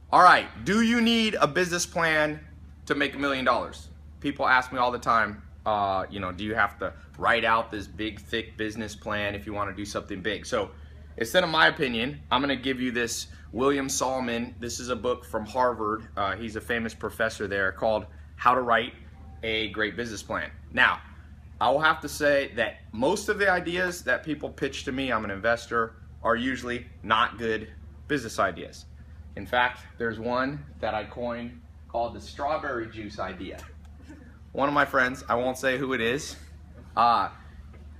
All right, do you need a business plan to make $1 million? People ask me all the time, do you have to write out this big, thick business plan if you want to do something big? So instead of my opinion, I'm going to give you this William Solomon. This is a book from Harvard. He's a famous professor there, called How to Write a Great Business Plan. Now, I will have to say that most of the ideas that people pitch to me, I'm an investor, are usually not good business ideas. In fact, there's one that I coined called the strawberry juice idea. One of my friends, I won't say who it is,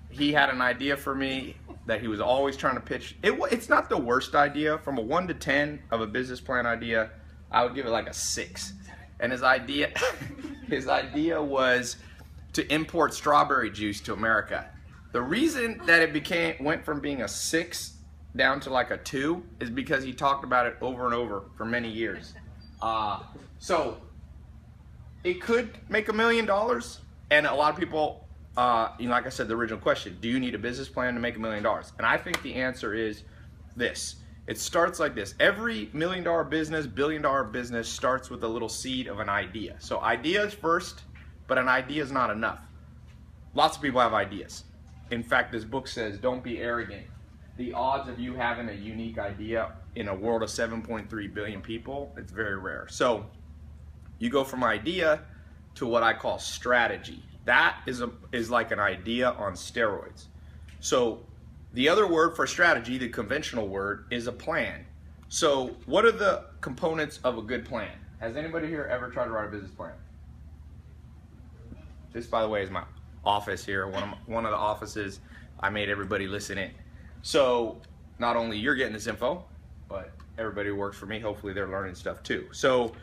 he had an idea for me that he was always trying to pitch. It's not the worst idea. From a 1 to 10 of a business plan idea, I would give it like a 6. And his idea was to import strawberry juice to America. The reason that it went from being a 6 down to like a 2 is because he talked about it over and over for many years. So it could make $1 million, and a lot of people, like I said, the original question, do you need a business plan to make $1 million? And I think the answer is this. It starts like this. Every $1 million business, $1 billion business starts with a little seed of an idea. So ideas first, but an idea is not enough. Lots of people have ideas. In fact, this book says, don't be arrogant. The odds of you having a unique idea in a world of 7.3 billion people, it's very rare. So you go from idea to what I call strategy. That is like an idea on steroids. So the other word for strategy, the conventional word, is a plan. So what are the components of a good plan? Has anybody here ever tried to write a business plan? This, by the way, is my office here, one of the offices. I made everybody listen in. So not only you're getting this info, but everybody who works for me, hopefully they're learning stuff too. So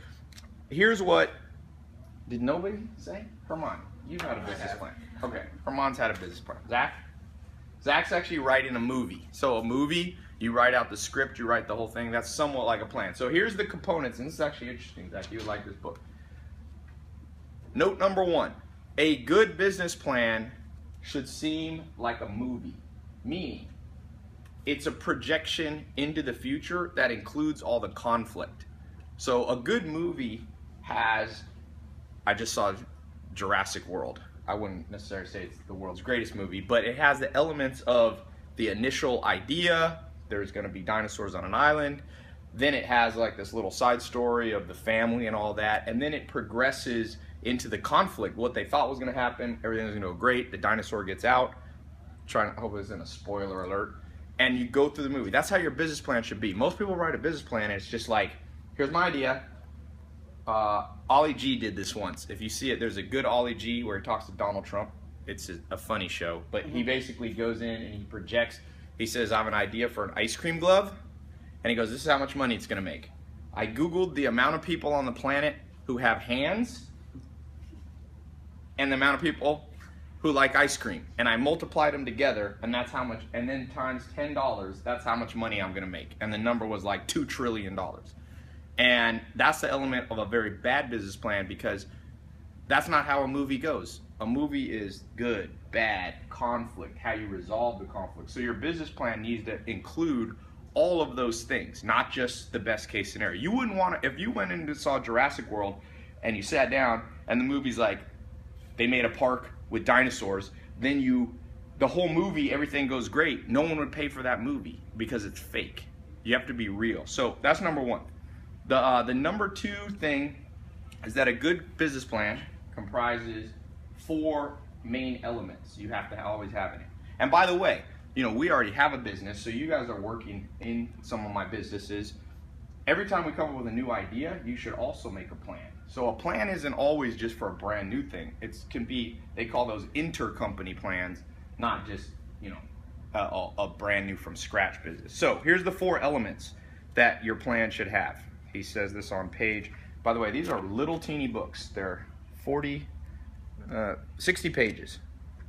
here's what, did nobody say? Herman, you've had a business plan. Okay, Herman's had a business plan. Zach's actually writing a movie. So a movie, you write out the script, you write the whole thing. That's somewhat like a plan. So here's the components, and this is actually interesting, Zach, you would like this book. Note number 1, a good business plan should seem like a movie, meaning it's a projection into the future that includes all the conflict. So a good movie has, I just saw Jurassic World. I wouldn't necessarily say it's the world's greatest movie, but it has the elements of the initial idea. There's going to be dinosaurs on an island. Then it has like this little side story of the family and all that. And then it progresses into the conflict, what they thought was going to happen. Everything's going to go great. The dinosaur gets out. I hope it isn't a spoiler alert. And you go through the movie. That's how your business plan should be. Most people write a business plan and it's just like, here's my idea. Ollie G did this once. If you see it, there's a good Ollie G where he talks to Donald Trump. It's a funny show. But he basically goes in and he projects. He says, I have an idea for an ice cream glove. And he goes, this is how much money it's going to make. I Googled the amount of people on the planet who have hands and the amount of people who like ice cream, and I multiplied them together, and that's how much, and then times $10, that's how much money I'm going to make. And the number was like $2 trillion. And that's the element of a very bad business plan, because that's not how a movie goes. A movie is good, bad, conflict, how you resolve the conflict. So your business plan needs to include all of those things, not just the best case scenario. You wouldn't want to, if you went in and saw Jurassic World and you sat down and the movie's like, they made a park with dinosaurs, then the whole movie, everything goes great. No one would pay for that movie because it's fake. You have to be real. So that's number 1. The number 2 thing is that a good business plan comprises 4 main elements you have to always have in it. And by the way, we already have a business, so you guys are working in some of my businesses. Every time we come up with a new idea, you should also make a plan. So a plan isn't always just for a brand new thing. It can be, they call those intercompany plans, not just, a brand new from scratch business. So here's the 4 elements that your plan should have. He says this on page, by the way, these are little teeny books. They're 60 pages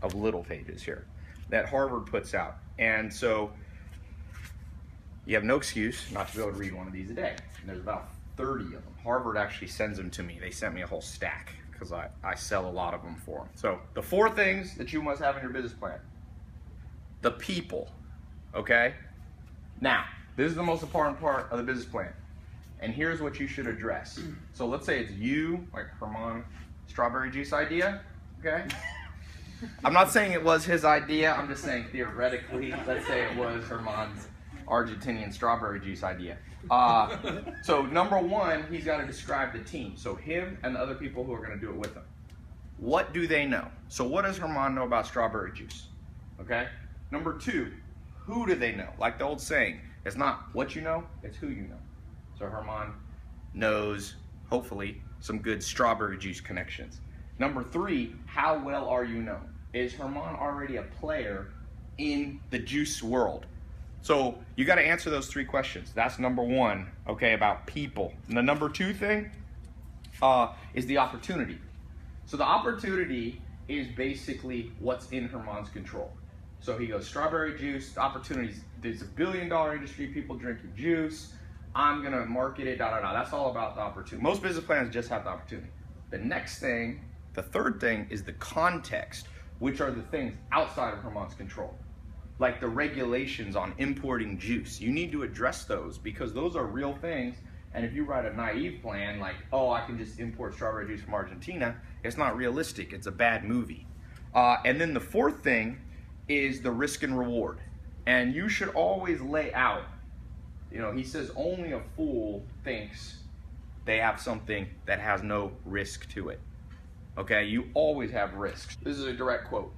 of little pages here that Harvard puts out. And so you have no excuse not to be able to read one of these a day. And there's about 30 of them. Harvard actually sends them to me. They sent me a whole stack because I sell a lot of them for them. So the 4 things that you must have in your business plan. The people, okay? Now, this is the most important part of the business plan. and here's what you should address. So let's say it's you, like Herman strawberry juice idea, okay? I'm not saying it was his idea, I'm just saying theoretically, let's say it was Herman's Argentinian strawberry juice idea. So number one, he's got to describe the team. So him and the other people who are going to do it with him. What do they know? So what does Herman know about strawberry juice? Okay? Number two, who do they know? Like the old saying, it's not what you know, it's who you know. So Herman knows, hopefully, some good strawberry juice connections. Number three, how well are you known? Is Herman already a player in the juice world? So you got to answer those three questions. That's number one, okay, about people. And the number two thing is the opportunity. So the opportunity is basically what's in Herman's control. So he goes, strawberry juice, the opportunities, there's $1 billion industry, people drinking juice, I'm going to market it, That's all about the opportunity. Most business plans just have the opportunity. The next thing, the third thing, is the context, which are the things outside of Herman's control. Like the regulations on importing juice. You need to address those because those are real things. And if you write a naive plan like, oh, I can just import strawberry juice from Argentina, it's not realistic. It's a bad movie. And then the fourth thing is the risk and reward. And you should always lay out, he says only a fool thinks they have something that has no risk to it. Okay, you always have risks. This is a direct quote.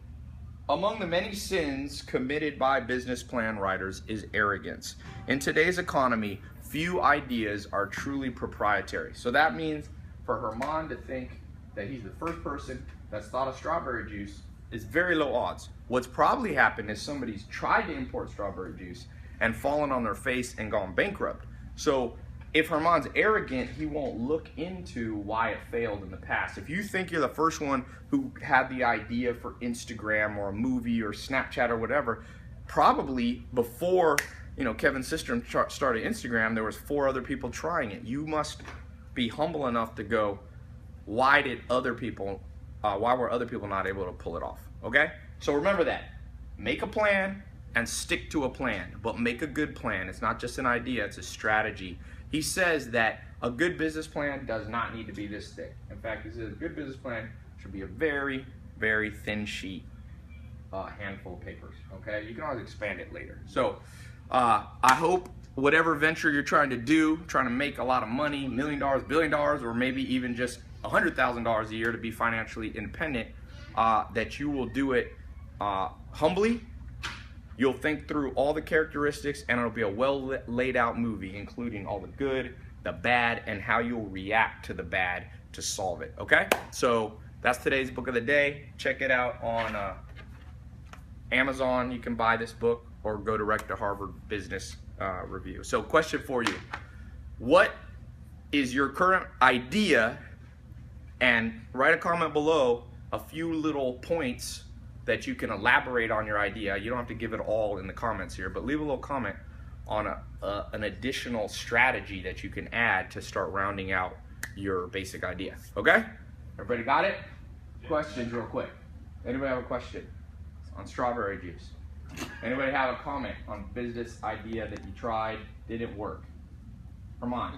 Among the many sins committed by business plan writers is arrogance. In today's economy, few ideas are truly proprietary. So that means for Herman to think that he's the first person that's thought of strawberry juice is very low odds. What's probably happened is somebody's tried to import strawberry juice and fallen on their face and gone bankrupt. So if Herman's arrogant, he won't look into why it failed in the past. If you think you're the first one who had the idea for Instagram or a movie or Snapchat or whatever, probably before Kevin Systrom started Instagram, there was 4 other people trying it. You must be humble enough to go, why were other people not able to pull it off? Okay? So remember that. Make a plan and stick to a plan, but make a good plan. It's not just an idea, it's a strategy. He says that a good business plan does not need to be this thick. In fact, he says a good business plan should be a very, very thin sheet, handful of papers, okay? You can always expand it later. So I hope whatever venture you're trying to do, trying to make a lot of money, $1 million, $1 billion, or maybe even just $100,000 a year to be financially independent, that you will do it humbly. You'll think through all the characteristics and it'll be a well laid out movie, including all the good, the bad, and how you'll react to the bad to solve it, okay? So that's today's book of the day. Check it out on Amazon. You can buy this book or go direct to Harvard Business Review. So question for you. What is your current idea? And write a comment below a few little points that you can elaborate on your idea. You don't have to give it all in the comments here, but leave a little comment on an additional strategy that you can add to start rounding out your basic idea. Okay? Everybody got it? Questions real quick. Anybody have a question on strawberry juice? Anybody have a comment on business idea that you tried, didn't work? Herman,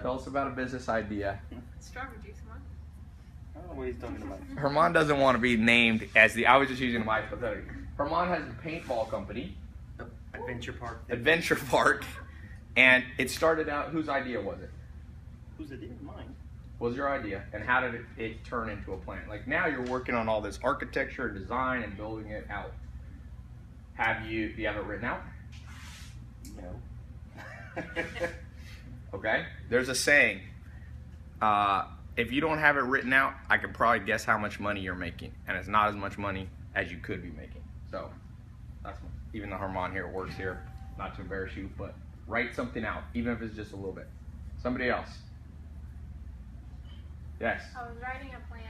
tell us about a business idea. Strawberry juice, huh? I don't know what he's talking about. Herman doesn't want to be named as I was just using my hypothetical. Herman has a paintball company. Adventure Park. Adventure Park. And it started out, whose idea was it? Whose idea? Mine. What was your idea? And how did it turn into a plan? Like now you're working on all this architecture, design, and building it out. Do you have it written out? No. Okay. There's a saying. If you don't have it written out, I can probably guess how much money you're making. And it's not as much money as you could be making. So, that's even though Herman here works here, not to embarrass you, but write something out, even if it's just a little bit. Somebody else. Yes. I was writing a plan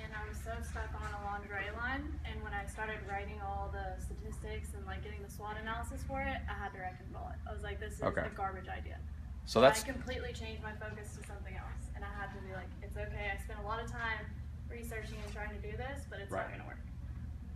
and I was so stuck on a lingerie line, and when I started writing all the statistics and like getting the SWOT analysis for it, I had to wreck and roll it. I was like, this is a garbage idea. So that's I completely changed my focus to something else, and I had to be like, it's okay. I spent a lot of time researching and trying to do this, but it's not going to work.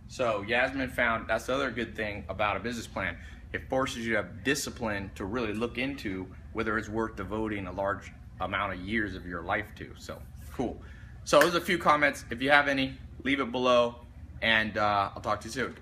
So Yasmin found, that's the other good thing about a business plan. It forces you to have discipline to really look into whether it's worth devoting a large amount of years of your life to. So cool. So there's a few comments. If you have any, leave it below, and I'll talk to you soon.